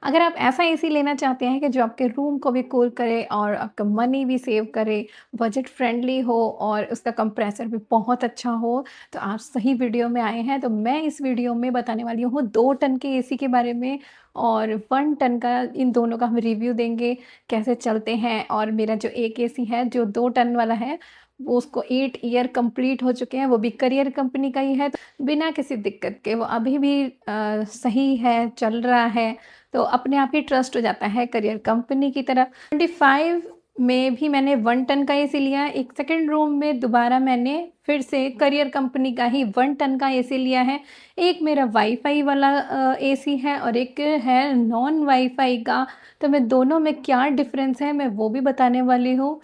अगर आप ऐसा एसी लेना चाहते हैं कि जो आपके रूम को भी कूल करे और आपका मनी भी सेव करे, बजट फ्रेंडली हो और उसका कंप्रेसर भी बहुत अच्छा हो, तो आप सही वीडियो में आए हैं। तो मैं इस वीडियो में बताने वाली हूँ 2 टन के एसी के बारे में और 1 टन का, इन दोनों का हम रिव्यू देंगे, कैसे चलते हैं। और मेरा जो एक एसी है जो 2 टन वाला है, वो उसको 8 ईयर कंप्लीट हो चुके हैं, वो भी करियर कंपनी का ही है, तो बिना किसी दिक्कत के वो अभी भी सही है, चल रहा है। तो अपने आप ही ट्रस्ट हो जाता है करियर कंपनी की तरफ। 25 में भी मैंने 1 टन का एसी लिया, एक सेकंड रूम में दोबारा मैंने फिर से करियर कंपनी का ही 1 टन का एसी लिया है। एक मेरा वाईफाई वाला एसी है और एक है नॉन वाईफाई का। तो मैं दोनों में क्या डिफरेंस है मैं वो भी बताने वाली हूँ।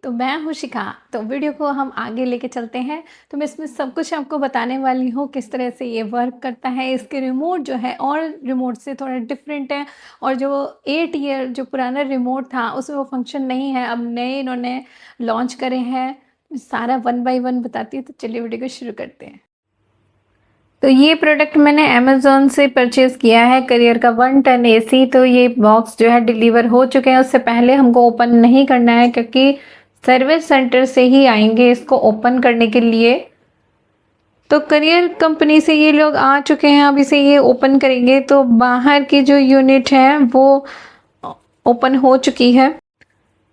तो मैं हूँ शिखा, तो वीडियो को हम आगे लेके चलते हैं। तो मैं इसमें सब कुछ आपको बताने वाली हूँ किस तरह से ये वर्क करता है। इसके रिमोट जो है और रिमोट से थोड़ा डिफरेंट है, और जो 8 ईयर जो पुराना रिमोट था उसमें वो फंक्शन नहीं है, अब नए इन्होंने लॉन्च करे हैं। सारा 1 बाय 1 बताती हूँ, तो चलिए वीडियो को शुरू करते हैं। तो ये प्रोडक्ट मैंने अमेज़ॉन से परचेज़ किया है, करियर का 1 टन एसी। तो ये बॉक्स जो है डिलीवर हो चुके हैं, उससे पहले हमको ओपन नहीं करना है क्योंकि सर्विस सेंटर से ही आएंगे इसको ओपन करने के लिए। तो करियर कंपनी से ये लोग आ चुके हैं, अब इसे ये ओपन करेंगे। तो बाहर की जो यूनिट है वो ओपन हो चुकी है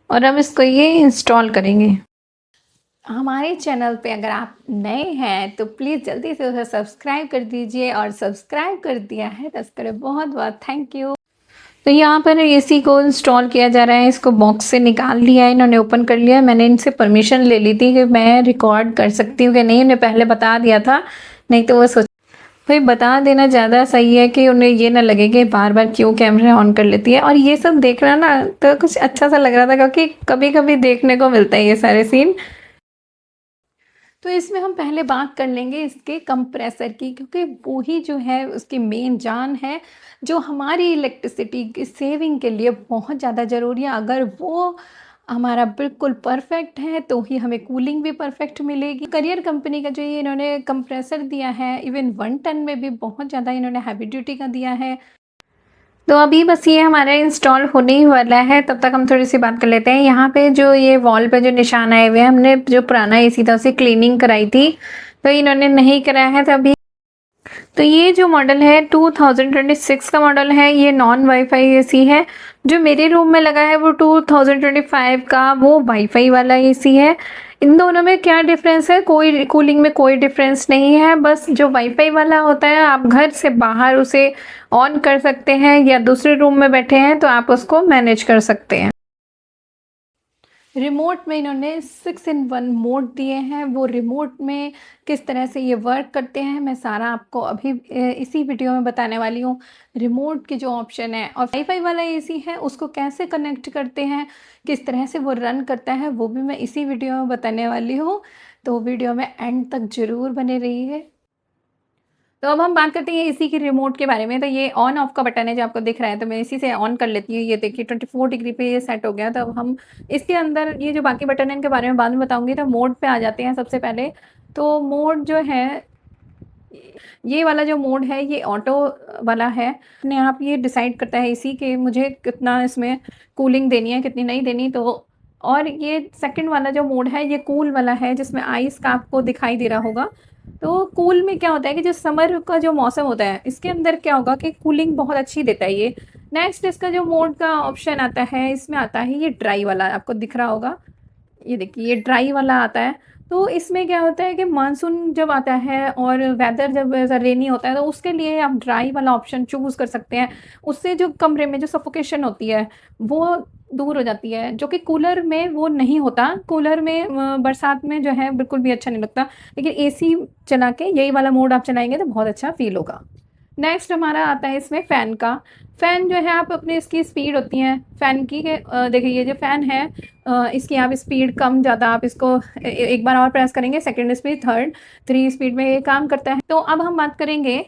और हम इसको ये इंस्टॉल करेंगे। हमारे चैनल पे अगर आप नए हैं तो प्लीज़ जल्दी से उसे सब्सक्राइब कर दीजिए, और सब्सक्राइब कर दिया है तो उसके लिए बहुत बहुत थैंक यू। तो यहाँ पर एसी को इंस्टॉल किया जा रहा है। इसको बॉक्स से निकाल लिया है, इन्होंने ओपन कर लिया है। मैंने इनसे परमिशन ले ली थी कि मैं रिकॉर्ड कर सकती हूँ कि नहीं, उन्हें पहले बता दिया था, नहीं तो वो सोच भाई बता देना ज़्यादा सही है कि उन्हें ये ना लगे कि बार बार क्यों कैमरा ऑन कर लेती है। और ये सब देख रहा ना तो कुछ अच्छा सा लग रहा था, क्योंकि कभी कभी देखने को मिलता है ये सारे सीन। तो इसमें हम पहले बात कर लेंगे इसके कंप्रेसर की, क्योंकि वो ही जो है उसकी मेन जान है, जो हमारी इलेक्ट्रिसिटी की सेविंग के लिए बहुत ज़्यादा ज़रूरी है। अगर वो हमारा बिल्कुल परफेक्ट है तो ही हमें कूलिंग भी परफेक्ट मिलेगी। करियर कंपनी का जो ये इन्होंने कंप्रेसर दिया है, इवन 1 टन में भी बहुत ज़्यादा इन्होंने हैवी ड्यूटी का दिया है। तो अभी बस ये हमारा इंस्टॉल होने ही वाला है, तब तक हम थोड़ी सी बात कर लेते हैं। यहाँ पे जो ये वॉल पे जो निशान आए हुए हैं, हमने जो पुराना एसी था उसे क्लीनिंग कराई थी, तो इन्होंने नहीं कराया है। तो अभी तो ये जो मॉडल है 2026 का मॉडल है, ये नॉन वाईफाई एसी है। जो मेरे रूम में लगा है वो 2025 का वो वाईफाई वाला एसी है। इन दोनों में क्या डिफरेंस है, कोई कूलिंग में कोई डिफरेंस नहीं है। बस जो वाईफाई वाला होता है आप घर से बाहर उसे ऑन कर सकते हैं, या दूसरे रूम में बैठे हैं तो आप उसको मैनेज कर सकते हैं। रिमोट में इन्होंने 6 in 1 मोड दिए हैं। वो रिमोट में किस तरह से ये वर्क करते हैं मैं सारा आपको अभी इसी वीडियो में बताने वाली हूँ। रिमोट के जो ऑप्शन है और वाईफाई वाला एसी है उसको कैसे कनेक्ट करते हैं, किस तरह से वो रन करता है, वो भी मैं इसी वीडियो में बताने वाली हूँ। तो वीडियो में एंड तक ज़रूर बने रहिए। तो अब हम बात करते हैं इसी के रिमोट के बारे में। तो ये ऑन ऑफ का बटन है जो आपको दिख रहा है, तो मैं इसी से ऑन कर लेती हूँ। ये देखिए 24 डिग्री पे ये सेट हो गया। तो अब हम इसके अंदर ये जो बाकी बटन है इनके बारे में बाद में बताऊंगी। तो मोड पे आ जाते हैं सबसे पहले। तो मोड जो है, ये वाला जो मोड है ये ऑटो वाला है। अपने आप ये डिसाइड करता है इसी के मुझे कितना इसमें कूलिंग देनी है कितनी नहीं देनी। तो और ये सेकंड वाला जो मोड है ये कूल वाला है, जिसमें आइस का आपको दिखाई दे रहा होगा। तो कूल में क्या होता है कि जो समर का जो मौसम होता है इसके अंदर क्या होगा कि कूलिंग बहुत अच्छी देता है ये। नेक्स्ट इसका जो मोड का ऑप्शन आता है, इसमें आता है ये ड्राई वाला, आपको दिख रहा होगा, ये देखिए ये ड्राई वाला आता है। तो इसमें क्या होता है कि मानसून जब आता है और वेदर जब ऐसा रेनी होता है तो उसके लिए आप ड्राई वाला ऑप्शन चूज़ कर सकते हैं। उससे जो कमरे में जो सफोकेशन होती है वो दूर हो जाती है, जो कि कूलर में वो नहीं होता। कूलर में बरसात में जो है बिल्कुल भी अच्छा नहीं लगता, लेकिन एसी चला के यही वाला मोड आप चलाएंगे तो बहुत अच्छा फील होगा। नेक्स्ट हमारा आता है इसमें फ़ैन का। फ़ैन जो है आप अपने इसकी स्पीड होती है फ़ैन की देखिए ये जो फ़ैन है इसकी आप स्पीड कम ज़्यादा आप इसको एक बार और प्रेस करेंगे, सेकंड स्पीड, थर्ड, 3 स्पीड में ये काम करता है। तो अब हम बात करेंगे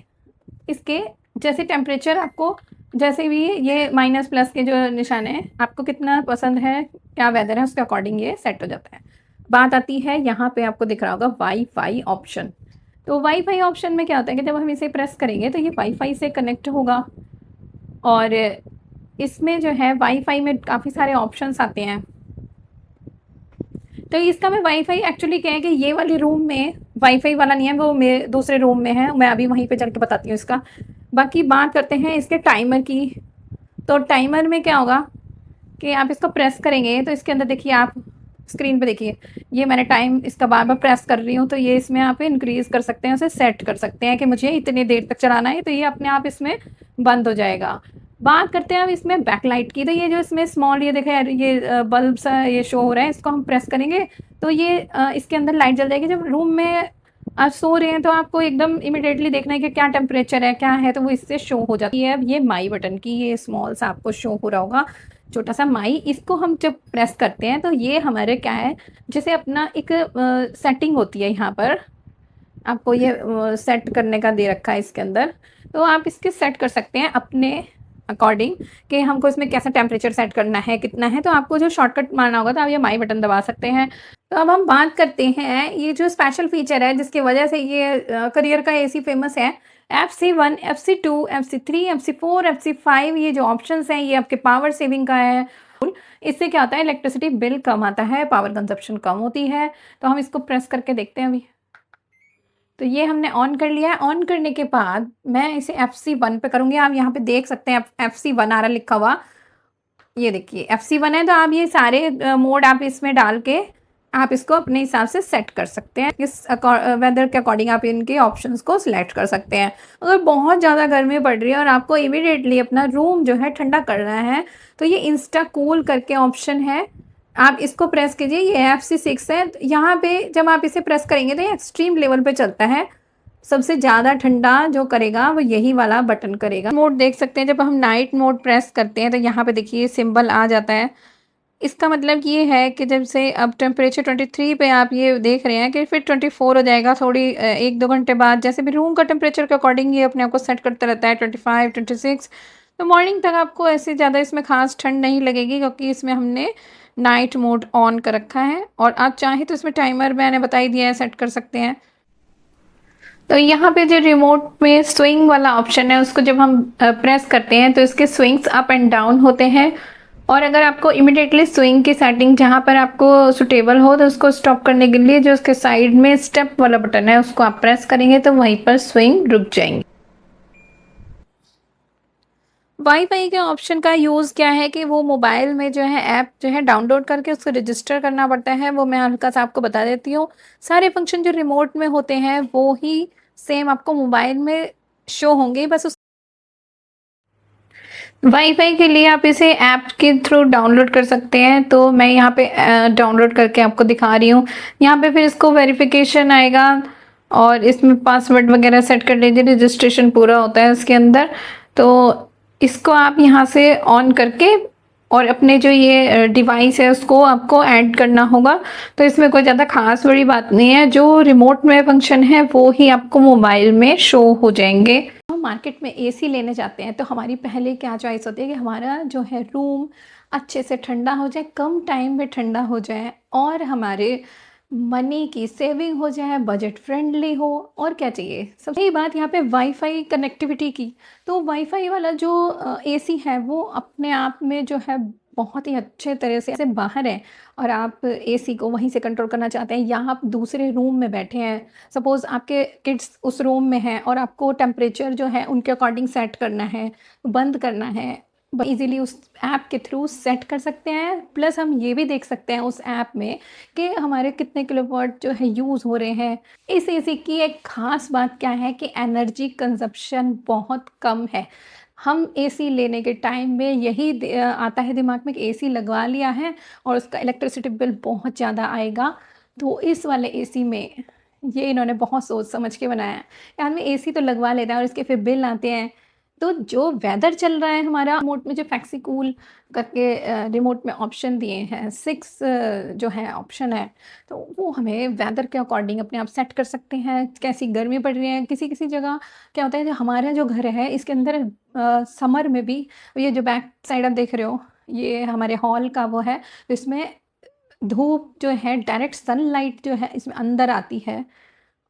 इसके, जैसे टेम्परेचर आपको जैसे भी ये माइनस प्लस के जो निशान है आपको कितना पसंद है, क्या वेदर है, उसके अकॉर्डिंग ये सेट हो जाता है। बात आती है यहाँ पे आपको दिख रहा होगा वाईफाई ऑप्शन। तो वाईफाई ऑप्शन में क्या होता है कि जब हम इसे प्रेस करेंगे तो ये वाईफाई से कनेक्ट होगा, और इसमें जो है वाईफाई में काफ़ी सारे ऑप्शंस आते हैं। तो इसका मैं वाईफाई एक्चुअली क्या है कि ये वाले रूम में वाईफाई वाला नहीं है, वो मेरे दूसरे रूम में है, मैं अभी वहीं पे चल के बताती हूँ इसका। बाकी बात करते हैं इसके टाइमर की। तो टाइमर में क्या होगा कि आप इसको प्रेस करेंगे तो इसके अंदर देखिए, आप स्क्रीन पे देखिए, ये मैंने टाइम इसका बार बार प्रेस कर रही हूँ, तो ये इसमें आप इंक्रीज़ कर सकते हैं, उसे सेट कर सकते हैं कि मुझे इतनी देर तक चलाना है, तो ये अपने आप इसमें बंद हो जाएगा। बात करते हैं अब इसमें बैकलाइट की। तो ये जो इसमें स्मॉल ये देखा यार, ये बल्ब सा ये शो हो रहा है, इसको हम प्रेस करेंगे तो ये इसके अंदर लाइट जल जाएगी। जब रूम में आप सो रहे हैं तो आपको एकदम इमिडिएटली देखना है कि क्या टेम्परेचर है, क्या है, तो वो इससे शो हो जाती है। अब ये माई बटन की ये स्मॉल सा आपको शो हो रहा होगा, छोटा सा माई, इसको हम जब प्रेस करते हैं तो ये हमारे क्या है, जैसे अपना एक सेटिंग होती है, यहाँ पर आपको ये सेट करने का दे रखा है इसके अंदर। तो आप इसके सेट कर सकते हैं अपने अकॉर्डिंग कि हमको इसमें कैसा टेम्परेचर सेट करना है, कितना है। तो आपको जो शॉर्टकट मारना होगा तो आप ये माई बटन दबा सकते हैं। तो अब हम बात करते हैं ये जो स्पेशल फीचर है जिसकी वजह से ये करियर का एसी फेमस है, FC1, FC2, FC3, FC4, FC5, ये जो ऑप्शंस हैं ये आपके पावर सेविंग का है। इससे क्या होता है, इलेक्ट्रिसिटी बिल कम आता है, पावर कंजप्शन कम होती है। तो हम इसको प्रेस करके देखते हैं अभी। तो ये हमने ऑन कर लिया है। ऑन करने के बाद मैं इसे FC1 पे करूँगी। आप यहाँ पे देख सकते हैं FC1 आ रहा लिखा हुआ, ये देखिए FC1 है। तो आप ये सारे मोड आप इसमें डाल के आप इसको अपने हिसाब से सेट कर सकते हैं। इस वेदर के अकॉर्डिंग आप इनके ऑप्शंस को सिलेक्ट कर सकते हैं। अगर बहुत ज़्यादा गर्मी पड़ रही है और आपको इमीडिएटली अपना रूम जो है ठंडा करना है तो ये इंस्टा कूल करके ऑप्शन है, आप इसको प्रेस कीजिए। ये FC6 है। यहाँ पे जब आप इसे प्रेस करेंगे तो ये एक्सट्रीम लेवल पे चलता है, सबसे ज़्यादा ठंडा जो करेगा वो यही वाला बटन करेगा। मोड देख सकते हैं, जब हम नाइट मोड प्रेस करते हैं तो यहाँ पे देखिए सिंबल आ जाता है। इसका मतलब ये है कि जब से अब टेम्परेचर 23 पे आप ये देख रहे हैं कि फिर 24 हो जाएगा थोड़ी 1-2 घंटे बाद, जैसे भी रूम का टेम्परेचर के अकॉर्डिंग ये अपने आप को सेट करता रहता है 25, 26। तो मॉर्निंग तक आपको ऐसे ज़्यादा इसमें खास ठंड नहीं लगेगी क्योंकि इसमें हमने नाइट मोड ऑन कर रखा है। और आप चाहें तो इसमें टाइमर मैंने बता ही दिया है, सेट कर सकते हैं। तो यहाँ पे जो रिमोट में स्विंग वाला ऑप्शन है उसको जब हम प्रेस करते हैं तो इसके स्विंग्स अप एंड डाउन होते हैं। और अगर आपको इमिडिएटली स्विंग की सेटिंग जहाँ पर आपको सुटेबल हो तो उसको स्टॉप करने के लिए जो उसके साइड में स्टेप वाला बटन है उसको आप प्रेस करेंगे तो वहीं पर स्विंग रुक जाएंगे। वाईफाई के ऑप्शन का यूज़ क्या है कि वो मोबाइल में जो है ऐप जो है डाउनलोड करके उसको रजिस्टर करना पड़ता है, वो मैं हल्का सा आपको बता देती हूँ। सारे फंक्शन जो रिमोट में होते हैं वो ही सेम आपको मोबाइल में शो होंगे, बस उस वाईफाई के लिए आप इसे ऐप के थ्रू डाउनलोड कर सकते हैं। तो मैं यहाँ पे डाउनलोड करके आपको दिखा रही हूँ। यहाँ पे फिर इसको वेरिफिकेशन आएगा और इसमें पासवर्ड वगैरह सेट कर लीजिए, रजिस्ट्रेशन पूरा होता है उसके अंदर। तो इसको आप यहाँ से ऑन करके और अपने जो ये डिवाइस है उसको आपको ऐड करना होगा। तो इसमें कोई ज़्यादा खास बड़ी बात नहीं है, जो रिमोट में फंक्शन है वो ही आपको मोबाइल में शो हो जाएंगे। हम मार्केट में एसी लेने जाते हैं तो हमारी पहले क्या चॉइस होती है कि हमारा जो है रूम अच्छे से ठंडा हो जाए, कम टाइम में ठंडा हो जाए और हमारे मनी की सेविंग हो जाए, बजट फ्रेंडली हो, और क्या चाहिए। सबसे बात यहाँ पे वाईफाई कनेक्टिविटी की। तो वाईफाई वाला जो एसी है वो अपने आप में जो है बहुत ही अच्छे तरह से बाहर है और आप एसी को वहीं से कंट्रोल करना चाहते हैं या आप दूसरे रूम में बैठे हैं, सपोज़ आपके किड्स उस रूम में हैं और आपको टेम्परेचर जो है उनके अकॉर्डिंग सेट करना है, बंद करना है, इजीली उस ऐप के थ्रू सेट कर सकते हैं। प्लस हम ये भी देख सकते हैं उस ऐप में कि हमारे कितने किलोवाट जो है यूज़ हो रहे हैं। इस एसी की एक ख़ास बात क्या है कि एनर्जी कंजप्शन बहुत कम है। हम एसी लेने के टाइम में यही आता है दिमाग में कि एसी लगवा लिया है और उसका इलेक्ट्रिसिटी बिल बहुत ज़्यादा आएगा। तो इस वाले एसी में ये इन्होंने बहुत सोच समझ के बनाया है। यार में एसी तो लगवा लेता है और इसके फिर बिल आते हैं। तो जो वेदर चल रहा है हमारा रिमोट में, जो फ्लेक्सी कूल करके रिमोट में ऑप्शन दिए हैं, 6 जो है ऑप्शन है, तो वो हमें वेदर के अकॉर्डिंग अपने आप सेट कर सकते हैं। कैसी गर्मी पड़ रही है, किसी किसी जगह क्या होता है, जो हमारा जो घर है इसके अंदर समर में भी, ये जो बैक साइड आप देख रहे हो ये हमारे हॉल का वो है, तो इसमें धूप जो है डायरेक्ट सनलाइट जो है इसमें अंदर आती है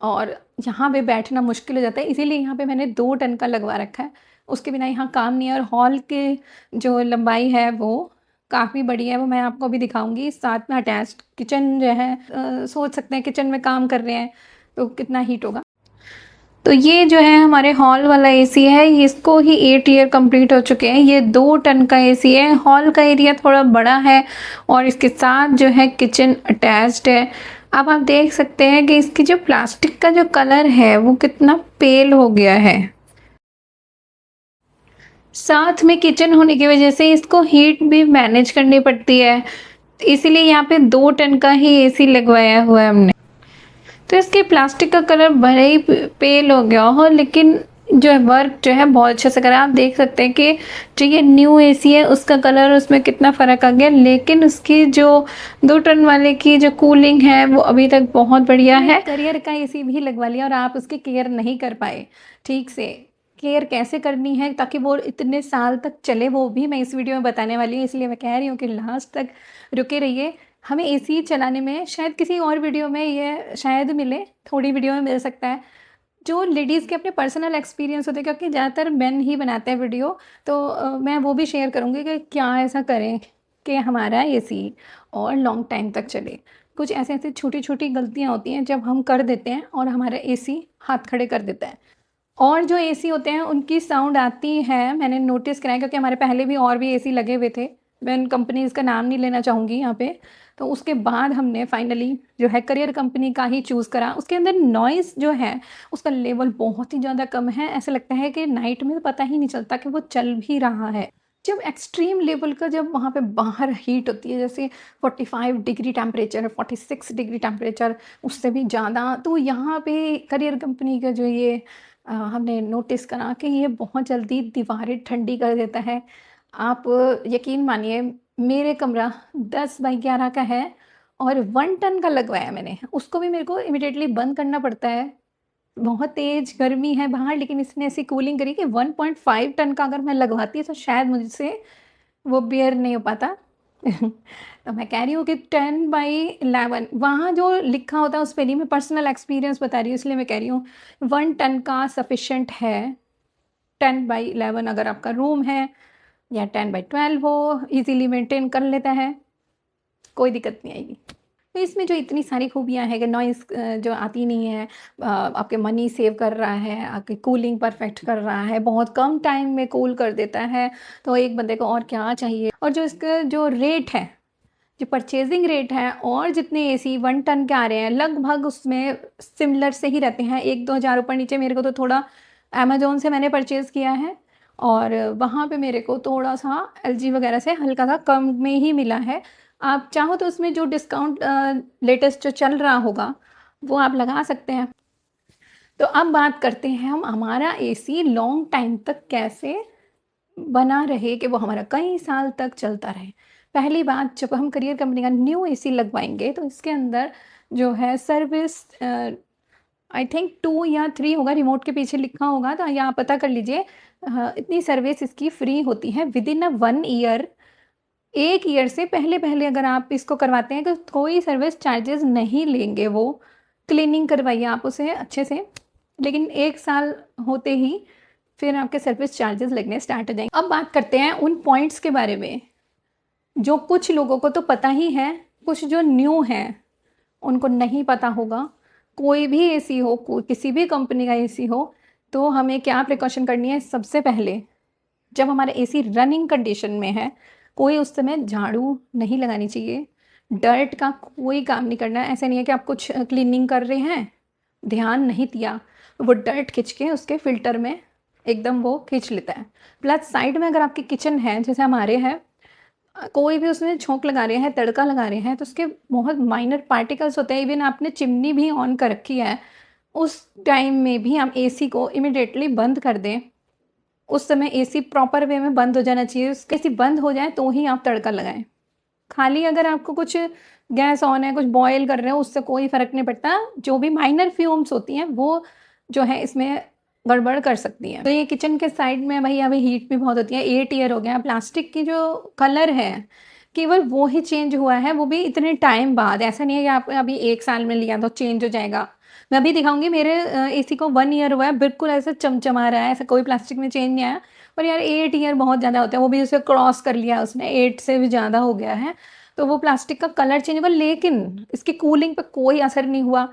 और यहाँ पे बैठना मुश्किल हो जाता है। इसीलिए यहाँ पे मैंने 2 टन का लगवा रखा है। उसके बिना यहाँ काम नहीं है। और हॉल के जो लंबाई है वो काफ़ी बड़ी है, वो मैं आपको अभी दिखाऊँगी। साथ में अटैच्ड किचन जो है, सोच सकते हैं किचन में काम कर रहे हैं तो कितना हीट होगा। तो ये जो है हमारे हॉल वाला एसी है, इसको ही 8 ईयर कंप्लीट हो चुके हैं। ये 2 टन का एसी है। हॉल का एरिया थोड़ा बड़ा है और इसके साथ जो है किचन अटैच्ड है। अब आप देख सकते हैं कि इसकी जो प्लास्टिक का जो कलर है वो कितना पेल हो गया है। साथ में किचन होने की वजह से इसको हीट भी मैनेज करनी पड़ती है, इसीलिए यहाँ पे 2 टन का ही एसी लगवाया हुआ है हमने। तो इसके प्लास्टिक का कलर भले ही पेल हो गया हो, लेकिन जो है वर्क जो है बहुत अच्छे से करा। आप देख सकते हैं कि जो ये न्यू एसी है उसका कलर उसमें कितना फ़र्क आ गया, लेकिन उसकी जो 2 टन वाले की जो कूलिंग है वो अभी तक बहुत बढ़िया है। करियर का एसी भी लगवा लिया और आप उसकी केयर नहीं कर पाए ठीक से। केयर कैसे करनी है ताकि वो इतने साल तक चले, वो भी मैं इस वीडियो में बताने वाली हूँ, इसलिए मैं कह रही हूँ कि लास्ट तक रुके रहिए। हमें एसी चलाने में शायद किसी और वीडियो में ये शायद मिले, थोड़ी वीडियो में मिल सकता है, जो लेडीज़ के अपने पर्सनल एक्सपीरियंस होते हैं, क्योंकि ज़्यादातर मेन ही बनाते हैं वीडियो। तो मैं वो भी शेयर करूँगी कि क्या ऐसा करें कि हमारा एसी और लॉन्ग टाइम तक चले। कुछ ऐसे ऐसे छोटी छोटी गलतियाँ होती हैं जब हम कर देते हैं और हमारा एसी हाथ खड़े कर देता है। और जो एसी होते हैं उनकी साउंड आती है, मैंने नोटिस करा है, क्योंकि हमारे पहले भी और भी एसी लगे हुए थे। मैं उन कंपनीज़ का नाम नहीं लेना चाहूँगी यहाँ पे। तो उसके बाद हमने फाइनली जो है करियर कंपनी का ही चूज़ करा। उसके अंदर नॉइज़ जो है उसका लेवल बहुत ही ज़्यादा कम है। ऐसा लगता है कि नाइट में पता ही नहीं चलता कि वो चल भी रहा है। जब एक्सट्रीम लेवल का जब वहाँ पे बाहर हीट होती है, जैसे 45 डिग्री टेम्परेचर, 46 डिग्री टेम्परेचर, उससे भी ज़्यादा, तो यहाँ पे करियर कंपनी का जो ये हमने नोटिस करा कि ये बहुत जल्दी दीवारें ठंडी कर देता है। आप यकीन मानिए, मेरे कमरा 10 बाई 11 का है और 1 टन का लगवाया मैंने। उसको भी मेरे को इमीडिएटली बंद करना पड़ता है। बहुत तेज़ गर्मी है बाहर, लेकिन इसने ऐसी कूलिंग करी कि 1.5 टन का अगर मैं लगवाती तो शायद मुझसे वो बियर नहीं हो पाता। तो मैं कह रही हूँ कि 10 बाई 11 वहाँ जो लिखा होता है उस पे नहीं, मैं पर्सनल एक्सपीरियंस बता रही हूँ, इसलिए मैं कह रही हूँ 1 टन का सफिशिएंट है। 10 बाई 11 अगर आपका रूम है, या 10 बाई 12 हो, इजीली मेंटेन कर लेता है, कोई दिक्कत नहीं आएगी। तो इसमें जो इतनी सारी खूबियाँ हैं कि नॉइज़ जो आती नहीं है, आपके मनी सेव कर रहा है, आपकी कूलिंग परफेक्ट कर रहा है, बहुत कम टाइम में कूल कर देता है, तो एक बंदे को और क्या चाहिए। और जो इसका जो रेट है, जो परचेजिंग रेट है, और जितने एसी 1 टन के आ रहे हैं लगभग उसमें सिमिलर से ही रहते हैं, 1-2 हज़ार ऊपर नीचे। मेरे को तो थोड़ा अमेज़न से मैंने परचेज़ किया है और वहाँ पे मेरे को थोड़ा-सा एलजी वगैरह से हल्का-सा कम में ही मिला है। आप चाहो तो उसमें जो डिस्काउंट लेटेस्ट जो चल रहा होगा, वो आप लगा सकते हैं। तो अब बात करते हैं हम हमारा एसी लॉन्ग टाइम तक कैसे बना रहे कि वो हमारा कई साल तक चलता रहे। पहली बात, जब हम करियर कंपनी का न्यू एसी लगवाएँगे तो इसके अंदर जो है सर्विस आई थिंक 2 या 3 होगा, रिमोट के पीछे लिखा होगा, तो या आप पता कर लीजिए। इतनी सर्विस इसकी फ्री होती है विदिन 1 ईयर। 1 ईयर से पहले-पहले अगर आप इसको करवाते हैं तो कोई सर्विस चार्जेज़ नहीं लेंगे वो। क्लीनिंग करवाइए आप उसे अच्छे से, लेकिन 1 साल होते ही फिर आपके सर्विस चार्जेज़ लगने स्टार्ट हो जाएँगे। अब बात करते हैं उन पॉइंट्स के बारे में, जो कुछ लोगों को तो पता ही है, कुछ जो न्यू हैं, उनको नहीं पता होगा। कोई भी एसी हो, किसी भी कंपनी का एसी हो, तो हमें क्या प्रिकॉशन करनी है? सबसे पहले, जब हमारा एसी रनिंग कंडीशन में है, कोई उस समय झाड़ू नहीं लगानी चाहिए। डर्ट का कोई काम नहीं करना है। ऐसा नहीं है कि आप कुछ क्लीनिंग कर रहे हैं, ध्यान नहीं दिया, वो डर्ट खींच के उसके फ़िल्टर में एकदम वो खींच लेता है। प्लस साइड में अगर आपकी किचन है, जैसे हमारे है, कोई भी उसमें छोंक लगा रहे हैं, तड़का लगा रहे हैं, तो उसके बहुत माइनर पार्टिकल्स होते हैं। इवन आपने चिमनी भी ऑन कर रखी है, उस टाइम में भी हम एसी को इमीडिएटली बंद कर दें। उस समय एसी प्रॉपर वे में बंद हो जाना चाहिए। उसके एसी बंद हो जाए तो ही आप तड़का लगाएँ। खाली अगर आपको कुछ गैस ऑन है, कुछ बॉयल कर रहे हो, उससे कोई फ़र्क नहीं पड़ता। जो भी माइनर फ्यूम्स होती हैं वो जो है इसमें गड़बड़ कर सकती हैं। तो ये किचन के साइड में भई अभी हीट भी बहुत होती है। 8 ईयर हो गया। प्लास्टिक की जो कलर है केवल वो ही चेंज हुआ है, वो भी इतने टाइम बाद। ऐसा नहीं है कि आप अभी 1 साल में लिया तो चेंज हो जाएगा। मैं अभी दिखाऊँगी मेरे एसी को 1 ईयर हुआ है, बिल्कुल ऐसा चमचमा रहा है, ऐसा कोई प्लास्टिक में चेंज नहीं आया। पर यार 8 ईयर बहुत ज़्यादा होता है, वो भी उसे क्रॉस कर लिया उसने, 8 से भी ज़्यादा हो गया है। तो वो प्लास्टिक का कलर चेंज होगा, लेकिन इसकी कूलिंग पे कोई असर नहीं हुआ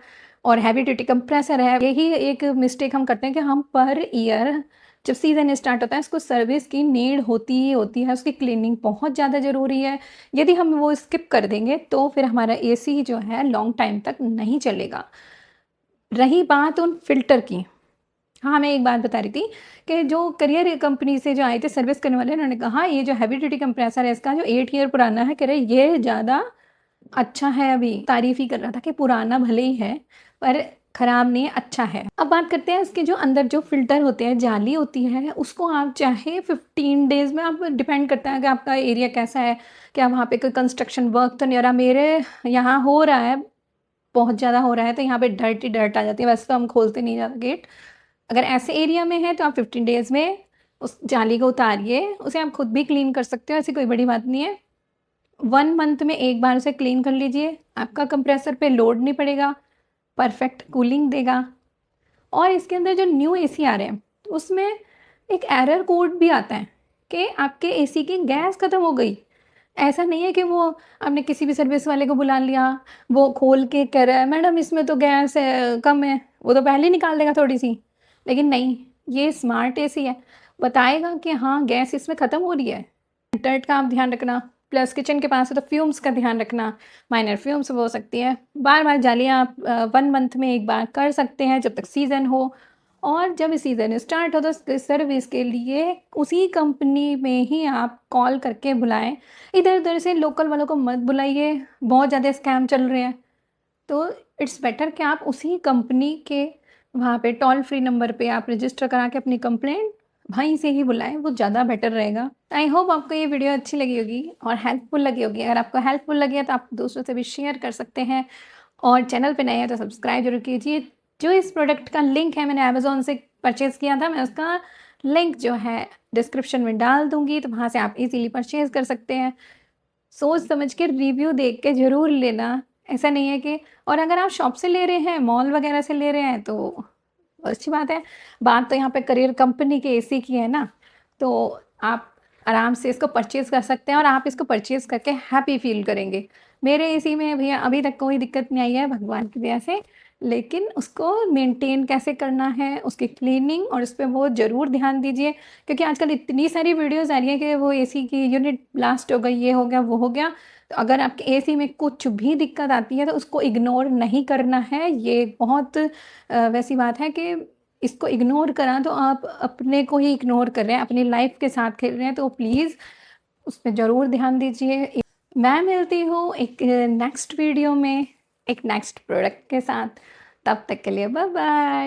और हैवी ड्यूटी कंप्रेसर है। यही एक मिस्टेक हम करते हैं कि हम पर ईयर जब सीज़न स्टार्ट होता है इसको सर्विस की नीड होती ही होती है, उसकी क्लीनिंग बहुत ज़्यादा ज़रूरी है। यदि हम वो स्किप कर देंगे तो फिर हमारा एसी जो है लॉन्ग टाइम तक नहीं चलेगा। रही बात उन फ़िल्टर की, हाँ, मैं एक बात बता रही थी कि जो करियर कंपनी से जो आए थे सर्विस करने वाले, उन्होंने कहा ये जो हैवी ड्यूटी कंप्रेसर है इसका जो 8 ईयर पुराना है, कह रहे ये ज़्यादा अच्छा है। अभी तारीफ़ ही कर रहा था कि पुराना भले ही है पर ख़राब नहीं है, अच्छा है। अब बात करते हैं इसके जो अंदर जो फ़िल्टर होते हैं, जाली होती है, उसको आप चाहे 15 डेज़ में, आप डिपेंड करता है कि आपका एरिया कैसा है, क्या वहाँ पे कोई कंस्ट्रक्शन वर्क तो नहीं हो रहा। मेरे यहाँ हो रहा है, बहुत ज़्यादा हो रहा है, तो यहाँ पे डर्ट ही डर्ट आ जाती है। वैसे तो हम खोलते नहीं ज़्यादा गेट। अगर ऐसे एरिया में है तो आप 15 डेज़ में उस जाली को उतारिए, उसे आप खुद भी क्लीन कर सकते हो, ऐसी कोई बड़ी बात नहीं है। 1 मंथ में एक बार उसे क्लीन कर लीजिए, आपका कंप्रेसर पे लोड नहीं पड़ेगा, परफेक्ट कूलिंग देगा। और इसके अंदर जो न्यू एसी आ रहे हैं, उसमें एक एरर कोड भी आता है कि आपके एसी की गैस ख़त्म हो गई। ऐसा नहीं है कि वो आपने किसी भी सर्विस वाले को बुला लिया, वो खोल के कह रहा है मैडम इसमें तो गैस कम है, वो तो पहले ही निकाल देगा थोड़ी-सी। लेकिन नहीं, ये स्मार्ट एसी है, बताएगा कि हाँ, गैस इसमें ख़त्म हो रही है। डर्ट का आप ध्यान रखना, प्लस किचन के पास है तो फ्यूम्स का ध्यान रखना, माइनर फ्यूम्स हो सकती है। बार-बार जालियाँ आप 1 मंथ में एक बार कर सकते हैं जब तक सीज़न हो, और जब सीज़न स्टार्ट हो तो उसके सर्विस के लिए उसी कंपनी में ही आप कॉल करके बुलाएँ। इधर-उधर से लोकल वालों को मत बुलाइए, बहुत ज़्यादा स्कैम चल रहे हैं। तो इट्स बेटर कि आप उसी कंपनी के वहाँ पे टोल फ्री नंबर पे आप रजिस्टर करा के अपनी कंप्लेंट वहीं से ही बुलाएँ, वो ज़्यादा बेटर रहेगा। आई होप आपको ये वीडियो अच्छी लगी होगी और हेल्पफुल लगी होगी। अगर आपको हेल्पफुल लगी है तो आप दूसरों से भी शेयर कर सकते हैं, और चैनल पे नए हैं तो सब्सक्राइब ज़रूर कीजिए। जो इस प्रोडक्ट का लिंक है मैंने अमेज़न से परचेज़ किया था, मैं उसका लिंक जो है डिस्क्रिप्शन में डाल दूँगी, तो वहाँ से आप ईज़िली परचेज़ कर सकते हैं। सोच समझ के रिव्यू देख के ज़रूर लेना, ऐसा नहीं है कि, और अगर आप शॉप से ले रहे हैं, मॉल वगैरह से ले रहे हैं तो अच्छी बात है। बात तो यहाँ पे करियर कंपनी के एसी की है ना, तो आप आराम से इसको परचेज़ कर सकते हैं और आप इसको परचेज़ करके हैप्पी फ़ील करेंगे। मेरे एसी में भैया अभी तक कोई दिक्कत नहीं आई है भगवान की दया से, लेकिन उसको मेंटेन कैसे करना है, उसकी क्लीनिंग और उस पे वो ज़रूर ध्यान दीजिए, क्योंकि आजकल इतनी सारी वीडियोज़ आ रही हैं कि वो एसी की यूनिट ब्लास्ट हो गई, ये हो गया, वो हो गया। तो अगर आपके एसी में कुछ भी दिक्कत आती है तो उसको इग्नोर नहीं करना है। ये बहुत वैसी बात है कि इसको इग्नोर करा तो आप अपने को ही इग्नोर कर रहे हैं, अपनी लाइफ के साथ खेल रहे हैं, तो प्लीज़ उस पे ज़रूर ध्यान दीजिए। मैं मिलती हूँ एक नेक्स्ट वीडियो में, एक नेक्स्ट प्रोडक्ट के साथ। तब तक के लिए बाय बाय।